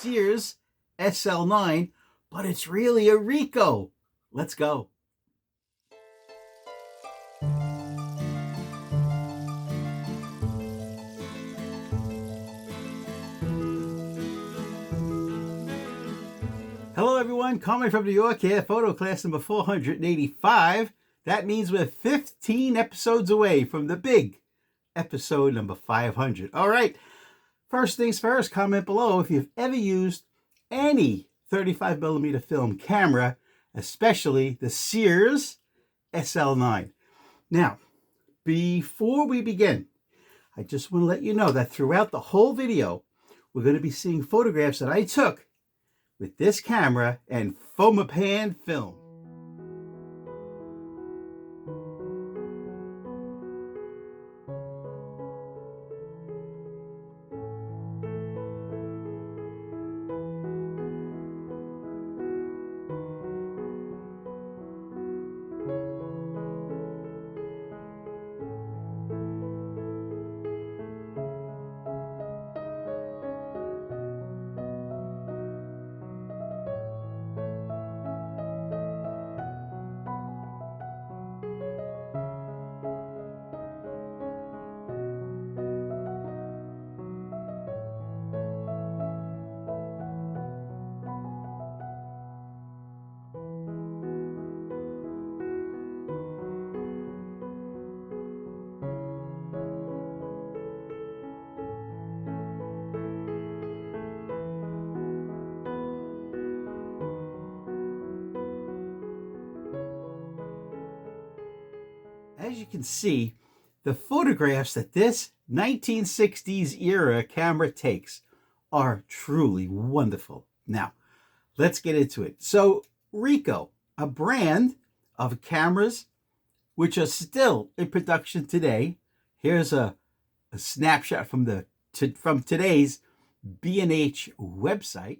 SEARS SL-9, but it's really a Ricoh. Let's go. Hello everyone, Carmine from New York here, photo class number 485. That means we're 15 episodes away from the big episode number 500. All right, first things first, comment below if you've ever used any 35mm film camera, especially the SEARS SL-9. Now, before we begin, I just want to let you know that throughout the whole video, we're going to be seeing photographs that I took with this camera and fomapan film. As you can see, the photographs that this 1960s era camera takes are truly wonderful. Now, let's get into it. So, Ricoh, a brand of cameras which are still in production today. Here's a snapshot from today's B&H website.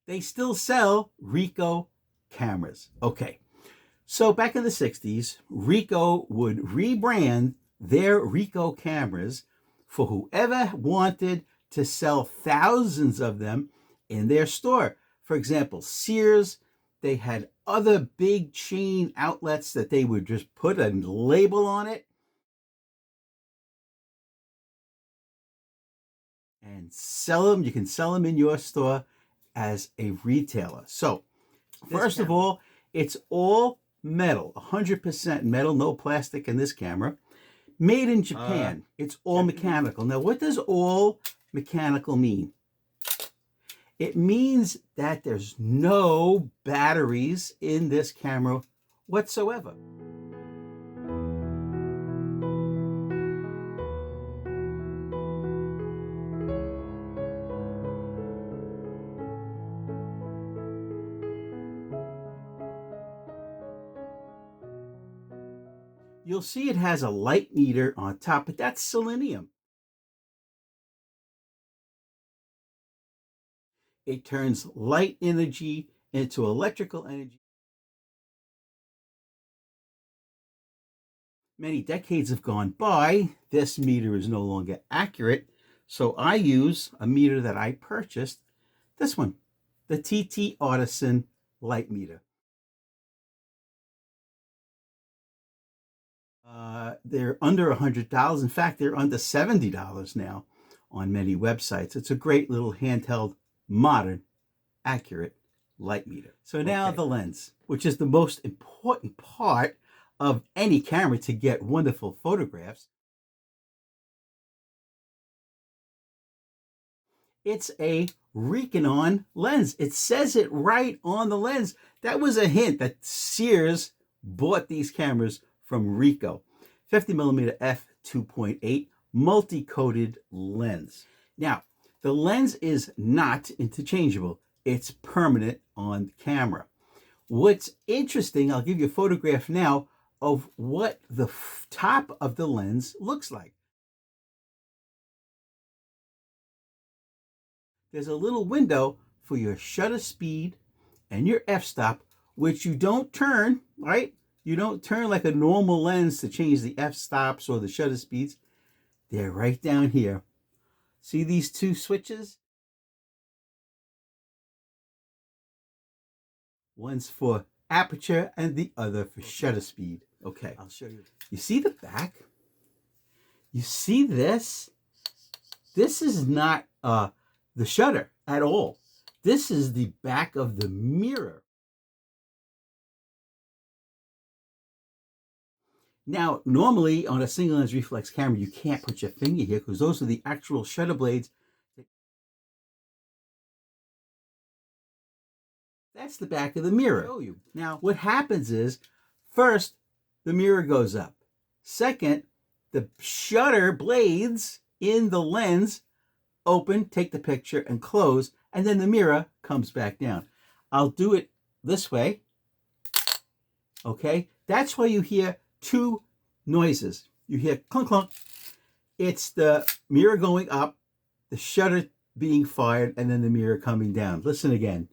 They still sell Ricoh cameras. Okay, so back in the 60s, Ricoh would rebrand their Ricoh cameras for whoever wanted to sell thousands of them in their store. For example, SEARS, they had other big chain outlets that they would just put a label on it and sell them. You can sell them in your store as a retailer. So first of all, it's all metal, 100% metal, no plastic in this camera. Made in Japan. It's all mechanical. Now, what does all mechanical mean? It means that there's no batteries in this camera whatsoever. You'll see it has a light meter on top, but that's selenium. It turns light energy into electrical energy. Many decades have gone by. This meter is no longer accurate, so I use a meter that I purchased, this one, the TT Artisan light meter. They're under $100. In fact, they're under $70 now on many websites. It's a great little handheld, modern, accurate light meter. So now the lens, which is the most important part of any camera to get wonderful photographs. It's a Ricoh lens. It says it right on the lens. That was a hint that SEARS bought these cameras from Ricoh. 50mm f2.8 multi-coated lens. Now, the lens is not interchangeable. It's permanent on the camera. What's interesting, I'll give you a photograph now of what the top of the lens looks like. There's a little window for your shutter speed and your f-stop, which you don't turn, right? You don't turn like a normal lens to change the f-stops or the shutter speeds. They're right down here. See these two switches? One's for aperture and the other for shutter speed. Okay, I'll show you. You see the back? You see this? This is not the shutter at all. This is the back of the mirror. Now, normally on a single lens reflex camera, you can't put your finger here because those are the actual shutter blades. That's the back of the mirror. I'll show you. Now, what happens is, first, the mirror goes up. Second, the shutter blades in the lens open, take the picture, and close, and then the mirror comes back down. I'll do it this way. Okay? That's why you hear two noises. You hear clunk, clunk. It's the mirror going up, the shutter being fired, and then the mirror coming down. Listen again.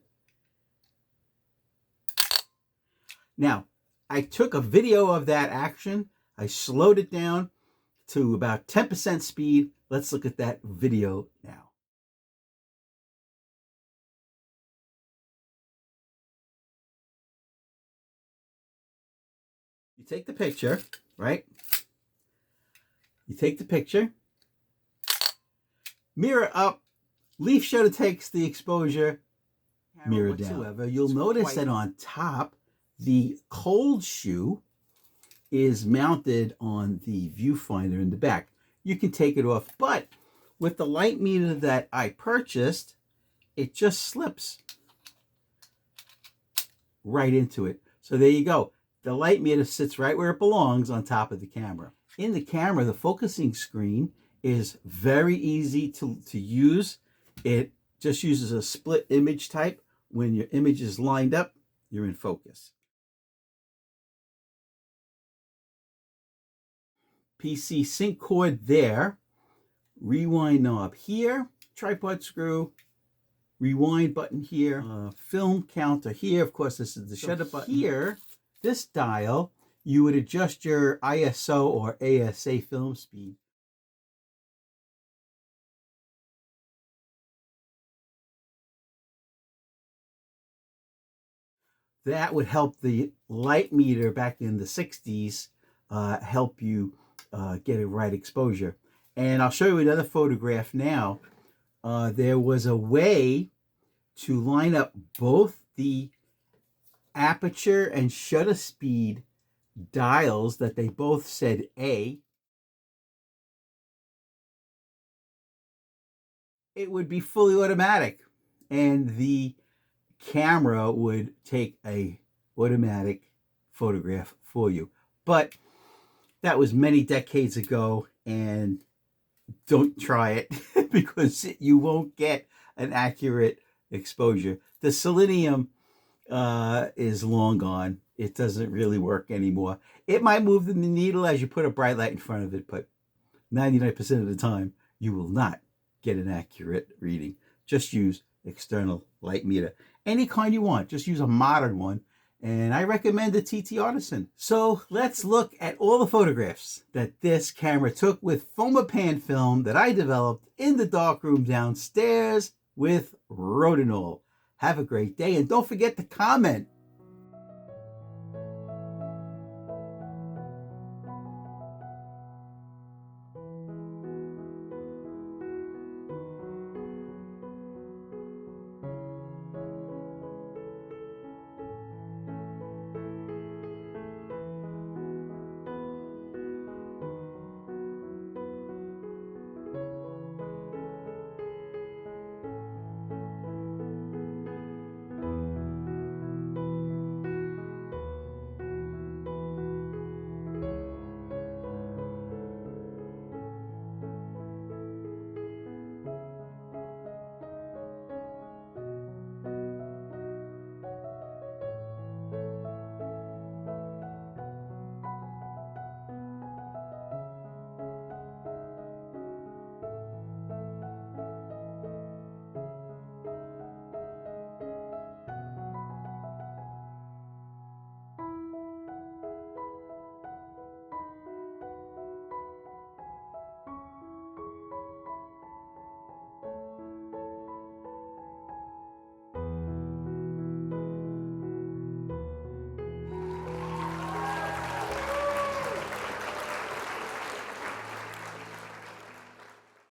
Now, I took a video of that action. I slowed it down to about 10% speed. Let's look at that video now. You take the picture, right? You take the picture, mirror up, leaf shutter takes the exposure, mirror down. You'll notice that on top, the cold shoe is mounted on the viewfinder in the back. You can take it off, but with the light meter that I purchased, it just slips right into it. So there you go. The light meter sits right where it belongs on top of the camera. In the camera, the focusing screen is very easy to use. It just uses a split image type. When your image is lined up, you're in focus. PC sync cord there, rewind knob here, tripod screw, rewind button here, film counter here. Of course, this is the shutter button. Here, this dial, you would adjust your ISO or ASA film speed. That would help the light meter back in the 60s help you get a right exposure. And I'll show you another photograph now. There was a way to line up both the aperture and shutter speed dials that they both said A. It would be fully automatic, and the camera would take a automatic photograph for you. But that was many decades ago, and don't try it because you won't get an accurate exposure. The selenium is long gone. It doesn't really work anymore. It might move the needle as you put a bright light in front of it, but 99% of the time, you will not get an accurate reading. Just use external light meter. Any kind you want, just use a modern one. And I recommend the TT Artisan. So let's look at all the photographs that this camera took with fomapan film that I developed in the darkroom downstairs with Rodinol. Have a great day, and don't forget to comment.